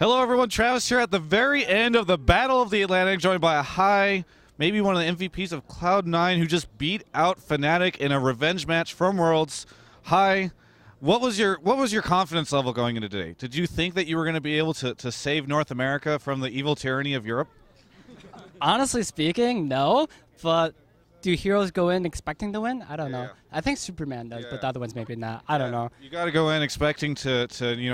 Hello, everyone. Travis here at the very end of the Battle of the Atlantic, joined by a high, maybe one of the MVPs of Cloud9, who just beat out Fnatic in a revenge match from Worlds. Hi, what was your confidence level going into today? Did you think that you were going to be able to save North America from the evil tyranny of Europe? Honestly speaking, no. But do heroes go in expecting to win? I don't know. I think Superman does, but the other ones maybe not. I don't know. You got to go in expecting to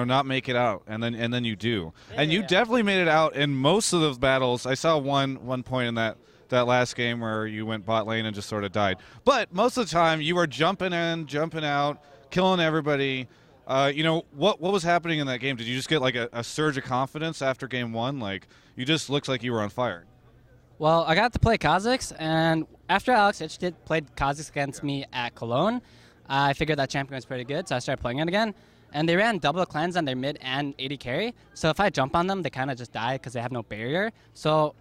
not make it out, and then you do. And you definitely made it out in most of those battles. I saw one point in that last game where you went bot lane and just sort of died. But most of the time you were jumping in, jumping out, killing everybody. What was happening in that game? Did you just get like a surge of confidence after game one? Like you just looked like you were on fire. Well, I got to play Kha'Zix, and after Alex played Kha'Zix against me at Cologne, I figured that champion was pretty good, so I started playing it again. And they ran double cleanse on their mid and AD carry, so if I jump on them, they kind of just die because they have no barrier. So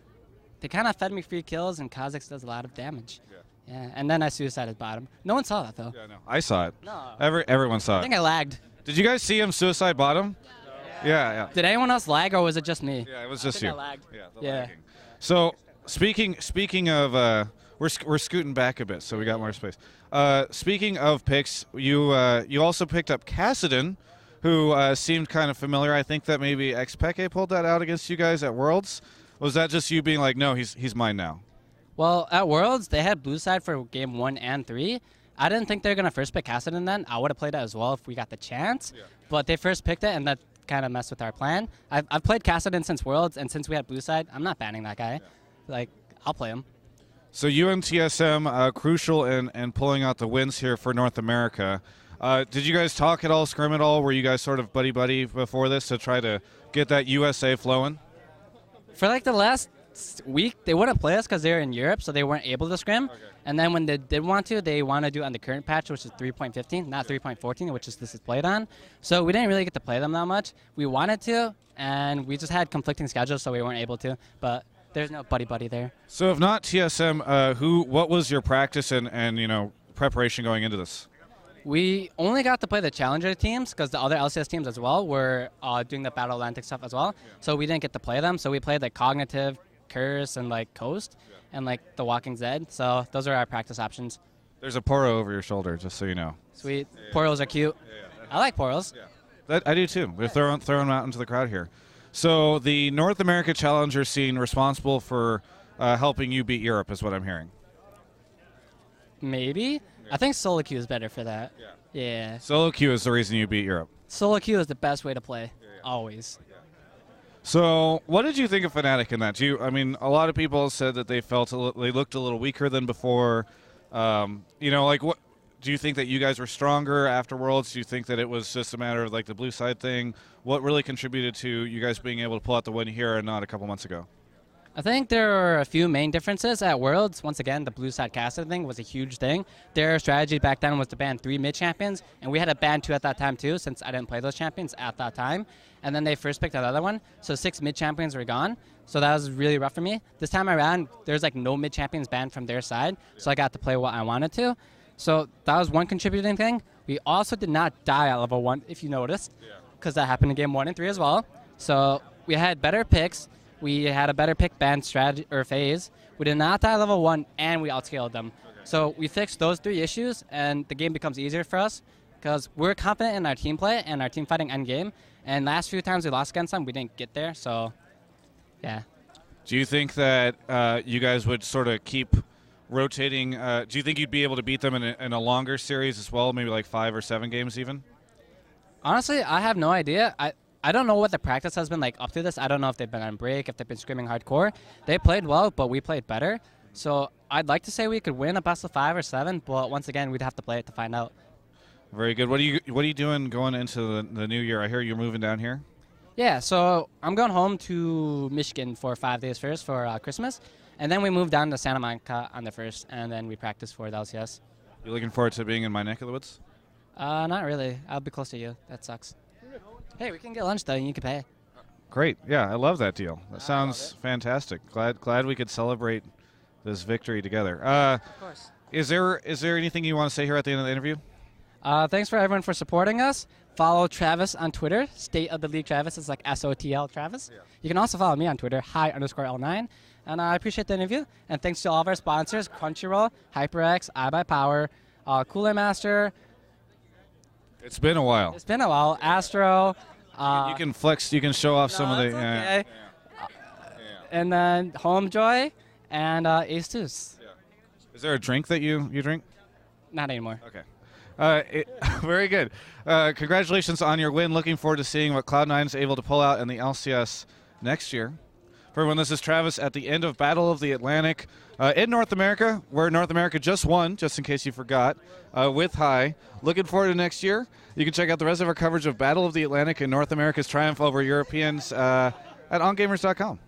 they kind of fed me free kills, and Kha'Zix does a lot of damage. Yeah, and then I suicided bottom. No one saw that, though. Yeah, no. I saw it. No. Everyone saw it. I think I lagged. Did you guys see him suicide bottom? Yeah. Did anyone else lag, or was it just me? Yeah, it was just you. I lagged. Yeah, lagging. So speaking of, we're scooting back a bit, so we got more space. Speaking of picks, you also picked up Kassadin, who seemed kind of familiar. I think that maybe Xpeke pulled that out against you guys at Worlds. Was that just you being like, no, he's mine now? Well, at Worlds, they had blue side for game 1 and 3. I didn't think they were going to first pick Kassadin then. I would have played that as well if we got the chance. Yeah. But they first picked it, and that kind of messed with our plan. I've played Kassadin since Worlds, and since we had blue side, I'm not banning that guy. Yeah. I'll play him. So you and TSM crucial in pulling out the wins here for North America. Did you guys talk at all, scrim at all? Were you guys sort of buddy-buddy before this to try to get that USA flowing? For the last week, they wouldn't play us because they were in Europe, so they weren't able to scrim. Okay. And then when they did want to, they want to do it on the current patch, which is 3.15, not 3.14, which is this is played on. So we didn't really get to play them that much. We wanted to, and we just had conflicting schedules, so we weren't able to. But there's no buddy-buddy there. So if not TSM, what was your practice and preparation going into this? We only got to play the Challenger teams because the other LCS teams as well were doing the Battle Atlantic stuff as well. Yeah. So we didn't get to play them. So we played Cognitive, Curse, and Coast, and the Walking Zed. So those are our practice options. There's a Poro over your shoulder, just so you know. Sweet. Yeah. Poros are cute. Yeah. I like Poros. Yeah. I do too. We're throwing them out into the crowd here. So the North America Challenger scene responsible for helping you beat Europe is what I'm hearing. Maybe. Yeah. I think solo queue is better for that. Yeah. Solo queue is the reason you beat Europe. Solo queue is the best way to play, always. Yeah. So what did you think of Fnatic in that? A lot of people said that they looked a little weaker than before. What? Do you think that you guys were stronger after Worlds? Do you think that it was just a matter of the blue side thing? What really contributed to you guys being able to pull out the win here and not a couple months ago? I think there are a few main differences at Worlds. Once again, the blue side Kassadin thing was a huge thing. Their strategy back then was to ban 3 mid champions, and we had to ban 2 at that time too, since I didn't play those champions at that time. And then they first picked another one, so 6 mid champions were gone. So that was really rough for me. This time around, there's no mid champions banned from their side, so I got to play what I wanted to. So that was one contributing thing. We also did not die at level 1, if you noticed, because that happened in game 1 and 3 as well. So we had better picks. We had a better pick ban strategy or phase. We did not die level 1, and we outscaled them. Okay. So we fixed those 3 issues, and the game becomes easier for us because we're confident in our team play and our team fighting end game. And last few times we lost against them, we didn't get there. So, yeah. Do you think that you guys would sort of keep rotating? Do you think you'd be able to beat them in a longer series as well, maybe 5 or 7 games even? Honestly, I have no idea. I don't know what the practice has been up to this. I don't know if they've been on break, if they've been screaming hardcore. They played well, but we played better. So I'd like to say we could win a best of 5 or 7, but once again, we'd have to play it to find out. Very good. What are you doing going into the new year? I hear you're moving down here. Yeah, so I'm going home to Michigan for 5 days first for Christmas, and then we move down to Santa Monica on the 1st, and then we practice for the LCS. You looking forward to being in my neck of the woods? Not really. I'll be close to you. That sucks. Hey, we can get lunch, though, and you can pay. Great. Yeah, I love that deal. That sounds fantastic. Glad we could celebrate this victory together. Of course. Is there anything you want to say here at the end of the interview? Thanks for everyone for supporting us. Follow Travis on Twitter. State of the League Travis is like SOTL Travis. Yeah. You can also follow me on Twitter, hi_L9. And I appreciate the interview. And thanks to all of our sponsors, Crunchyroll, HyperX, iBuyPower, Kool-Aid Master. It's been a while. It's been a while. Astro. You can flex. You can show off some of the. Okay. And then Homejoy and Ace Deuce. Yeah. Is there a drink that you drink? Not anymore. Okay. Very good. Congratulations on your win. Looking forward to seeing what Cloud9 is able to pull out in the LCS next year. For everyone, this is Travis at the end of Battle of the Atlantic in North America, where North America just won, just in case you forgot, with High. Looking forward to next year. You can check out the rest of our coverage of Battle of the Atlantic and North America's triumph over Europeans at ongamers.com.